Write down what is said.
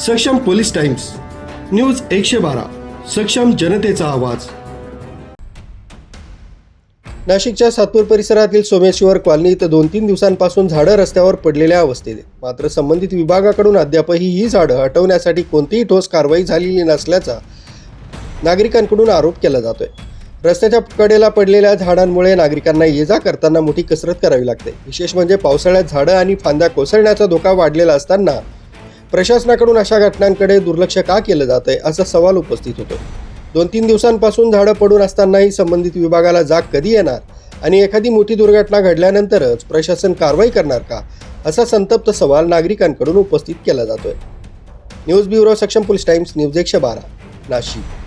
सक्षम police times news 112 सक्षम जनतेचा आवाज। नाशिकच्या सातपूर परिसरातील सोमेश्वर कॉलनीत 2-3 दिवसांपासून झाडं रस्त्यावर पडलेल्या अवस्थेत आहेत। मात्र संबंधित विभागाकडून अद्यापही ही झाडं हटवण्यासाठी कोणतीही ठोस कारवाई झालेली नसल्याचा नागरिकांकडून आरोप केला जातोय। रस्त्याच्या कडेला पडलेल्या झाडांमुळे नागरिकांना ये-जा करताना मोठी कसरत करावी लागते। विशेष म्हणजे पावसाळ्यात झाडं आणि फांद्या कोसळण्याचा धोका वाढलेला असताना प्रशासनाकडून अशा घटनांकडे दुर्लक्ष का केलं जातंय असा सवाल उपस्थित होतो। 2-3 दिवसांपासून झाडं पडून असतानाही संबंधित विभागाला जाग कधी येणार आणि एखादी मोठी दुर्घटना घडल्यानंतरच प्रशासन कारवाई करणार का असा संतप्त सवाल नागरिकांकडून उपस्थित केला जातोय। न्यूज ब्युरो सक्षम पोलीस टाइम्स न्यूज 112 नाशिक।